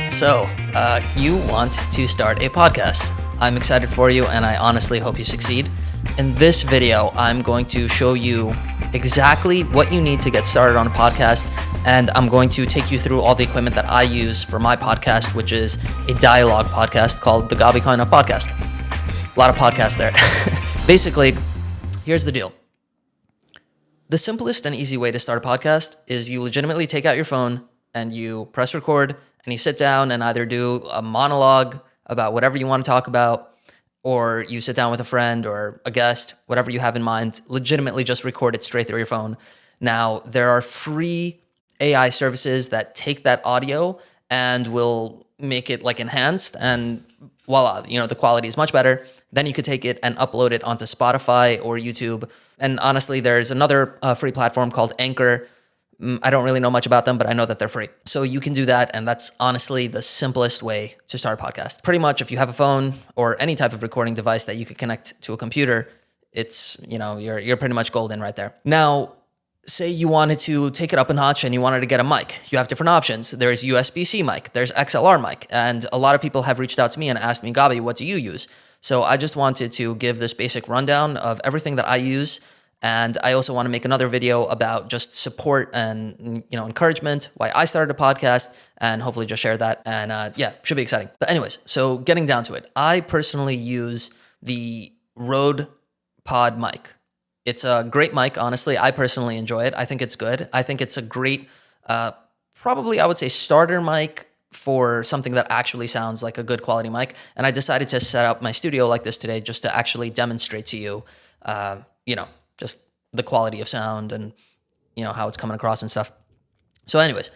So, you want to start a podcast. I'm excited for you, and I honestly hope you succeed. In this video, I'm going to show you exactly what you need to get started on a podcast, and I'm going to take you through all the equipment that I use for my podcast, which is a dialogue podcast called the Gabi Koyenov podcast. A lot of podcasts there. Basically, here's the deal. The simplest and easy way to start a podcast is you legitimately take out your phone and you press record and you sit down and either do a monologue about whatever you want to talk about, or you sit down with a friend or a guest, whatever you have in mind, legitimately just record it straight through your phone. Now, there are free AI services that take that audio and will make it like enhanced, and voila, the quality is much better. Then you could take it and upload it onto Spotify or YouTube. And honestly, there's another free platform called Anchor. I don't really know much about them, but I know that they're free. So you can do that, and that's honestly the simplest way to start a podcast. Pretty much, if you have a phone or any type of recording device that you could connect to a computer, it's, you're pretty much golden right there. Now, say you wanted to take it up a notch and you wanted to get a mic. You have different options. There's USB-C mic, there's XLR mic, and a lot of people have reached out to me and asked me, Gabi, what do you use? So I just wanted to give this basic rundown of everything that I use. And I also want to make another video about just support and, encouragement, why I started a podcast, and hopefully just share that. And should be exciting. But anyways, so getting down to it, I personally use the Rode Pod mic. It's a great mic, honestly. I personally enjoy it. I think it's good. I think it's a great, probably I would say starter mic for something that actually sounds like a good quality mic. And I decided to set up my studio like this today just to actually demonstrate to you, just the quality of sound and, how it's coming across and stuff. So anyways,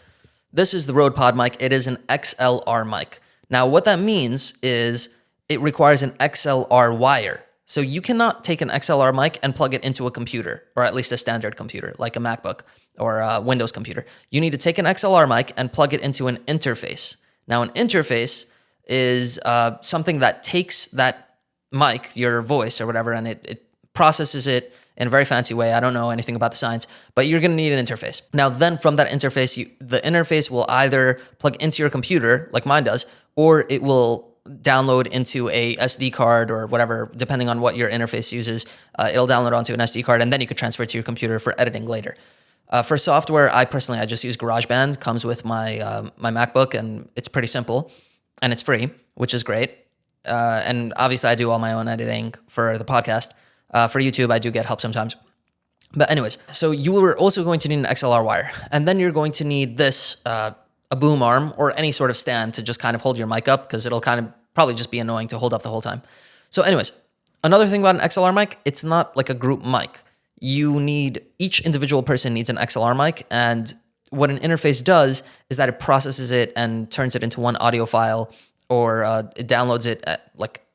this is the Rode Pod mic. It is an XLR mic. Now, what that means is it requires an XLR wire. So you cannot take an XLR mic and plug it into a computer, or at least a standard computer, like a MacBook or a Windows computer. You need to take an XLR mic and plug it into an interface. Now, an interface is something that takes that mic, your voice or whatever, and it processes it in a very fancy way. I don't know anything about the science, but you're going to need an interface. Now, then from that interface, the interface will either plug into your computer, like mine does, or it will download into a SD card or whatever, depending on what your interface uses. It'll download onto an SD card, and then you could transfer it to your computer for editing later. For software, I just use GarageBand. Comes with my my MacBook, and it's pretty simple, and it's free, which is great. And obviously, I do all my own editing for the podcast. For YouTube, I do get help sometimes. But anyways, so you are also going to need an XLR wire. And then you're going to need this, a boom arm or any sort of stand to just kind of hold your mic up, because it'll kind of probably just be annoying to hold up the whole time. So anyways, another thing about an XLR mic, it's not like a group mic. Each individual person needs an XLR mic. And what an interface does is that it processes it and turns it into one audio file, or it downloads it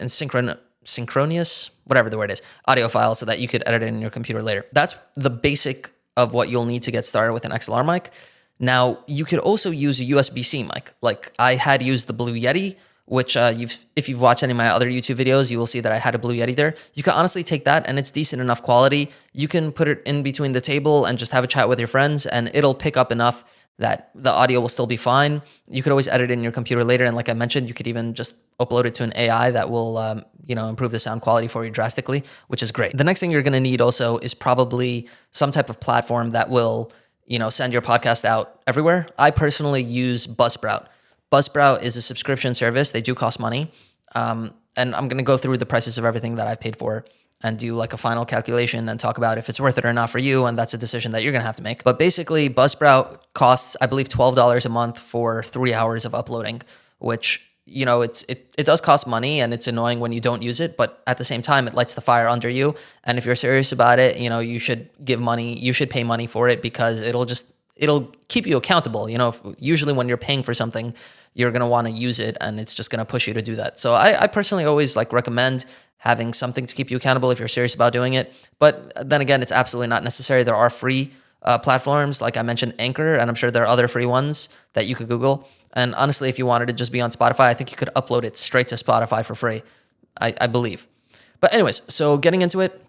in synchronous, whatever the word is, audio file, so that you could edit it in your computer later. That's the basic of what you'll need to get started with an XLR mic. Now, you could also use a USB-C mic. Like I had used the Blue Yeti, which if you've watched any of my other YouTube videos, you will see that I had a Blue Yeti there. You can honestly take that, and it's decent enough quality. You can put it in between the table and just have a chat with your friends, and it'll pick up enough that the audio will still be fine. You could always edit it in your computer later, and like I mentioned, you could even just upload it to an AI that will, improve the sound quality for you drastically, which is great. The next thing you're going to need also is probably some type of platform that will, send your podcast out everywhere. I personally use Buzzsprout. Buzzsprout is a subscription service. They do cost money, and I'm going to go through the prices of everything that I've paid for and do like a final calculation and talk about if it's worth it or not for you, and that's a decision that you're going to have to make. But basically, Buzzsprout costs, I believe, $12 a month for 3 hours of uploading, which, it does cost money, and it's annoying when you don't use it, but at the same time, it lights the fire under you. And if you're serious about it, you should give money, you should pay money for it, because it'll keep you accountable. Usually when you're paying for something, you're going to want to use it, and it's just going to push you to do that. So I personally always recommend having something to keep you accountable if you're serious about doing it. But then again, it's absolutely not necessary. There are free platforms, like I mentioned, Anchor, and I'm sure there are other free ones that you could Google. And honestly, if you wanted to just be on Spotify, I think you could upload it straight to Spotify for free, I believe. But anyways, so getting into it,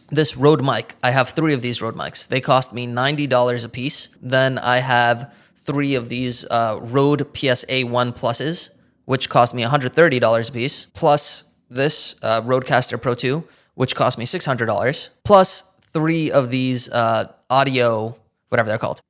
this Rode mic, I have 3 of these Rode mics. They cost me $90 a piece. Then I have 3 of these Rode PSA 1 Pluses, which cost me $130 a piece, plus this Rodecaster Pro 2, which cost me $600, plus 3 of these audio, whatever they're called,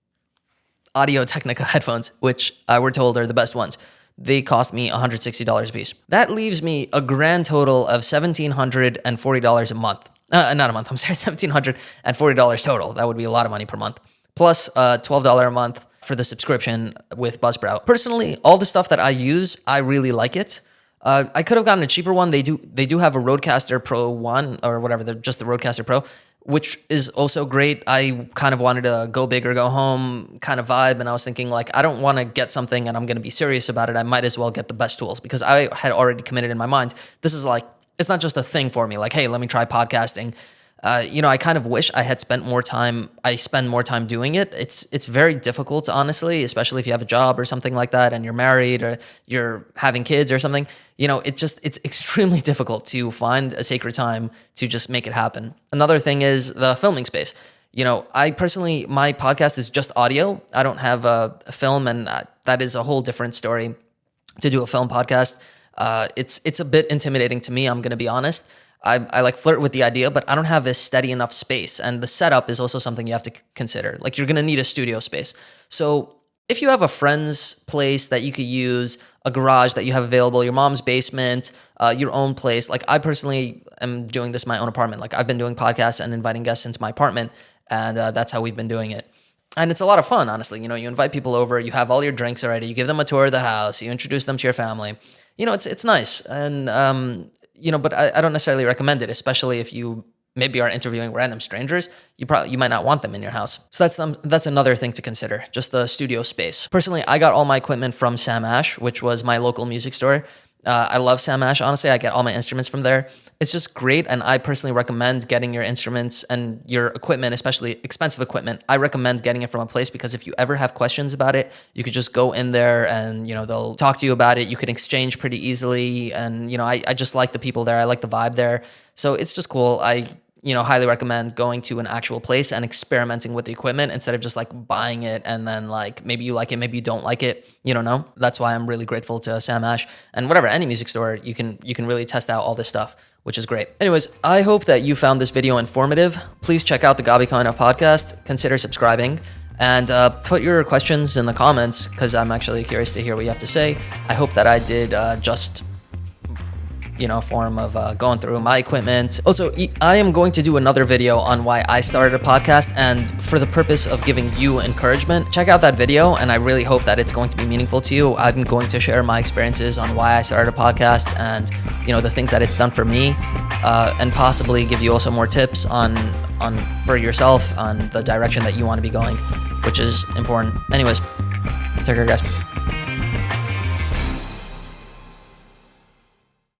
Audio-Technica headphones, which we're told are the best ones. They cost me $160 a piece. That leaves me a grand total of $1,740 a month. Not a month, I'm sorry, $1,740 total. That would be a lot of money per month. Plus $12 a month for the subscription with Buzzsprout. Personally, all the stuff that I use, I really like it. I could have gotten a cheaper one. They do have a Rodecaster Pro 1 or whatever, just the Rodecaster Pro, which is also great. I kind of wanted to go big or go home kind of vibe. And I was thinking like, I don't want to get something and I'm going to be serious about it. I might as well get the best tools because I had already committed in my mind. This is like, it's not just a thing for me. Like, hey, let me try podcasting. I kind of wish I had spent more time. I spend more time doing it. It's very difficult, honestly, especially if you have a job or something like that and you're married or you're having kids or something. It's extremely difficult to find a sacred time to just make it happen. Another thing is the filming space. I personally, my podcast is just audio. I don't have a film, and that is a whole different story to do a film podcast. It's a bit intimidating to me, I'm going to be honest. I like flirt with the idea, but I don't have a steady enough space. And the setup is also something you have to consider. Like you're going to need a studio space. So if you have a friend's place that you could use, a garage that you have available, your mom's basement, your own place. Like I personally am doing this in my own apartment. Like I've been doing podcasts and inviting guests into my apartment, and that's how we've been doing it. And it's a lot of fun, honestly. You invite people over, you have all your drinks already, you give them a tour of the house, you introduce them to your family. It's nice. And, but I don't necessarily recommend it, especially if you maybe are interviewing random strangers. You might not want them in your house. So that's another thing to consider, just the studio space. Personally, I got all my equipment from Sam Ash, which was my local music store. I love Sam Ash, honestly. I get all my instruments from there. It's just great, and I personally recommend getting your instruments and your equipment, especially expensive equipment. I recommend getting it from a place because if you ever have questions about it, you could just go in there and, they'll talk to you about it. You can exchange pretty easily, and, I just like the people there. I like the vibe there. So it's just cool. I highly recommend going to an actual place and experimenting with the equipment instead of just like buying it and then like maybe you like it, maybe you don't like it. You don't know. That's why I'm really grateful to Sam Ash and whatever, any music store, you can really test out all this stuff, which is great. Anyways, I hope that you found this video informative. Please check out the Gabi Koyenov podcast, consider subscribing, and put your questions in the comments because I'm actually curious to hear what you have to say. I hope that I did form of going through my equipment. Also, I am going to do another video on why I started a podcast, and for the purpose of giving you encouragement, check out that video, and I really hope that it's going to be meaningful to you. I'm going to share my experiences on why I started a podcast and, the things that it's done for me, and possibly give you also more tips on for yourself on the direction that you want to be going, which is important. Anyways, take care, guys.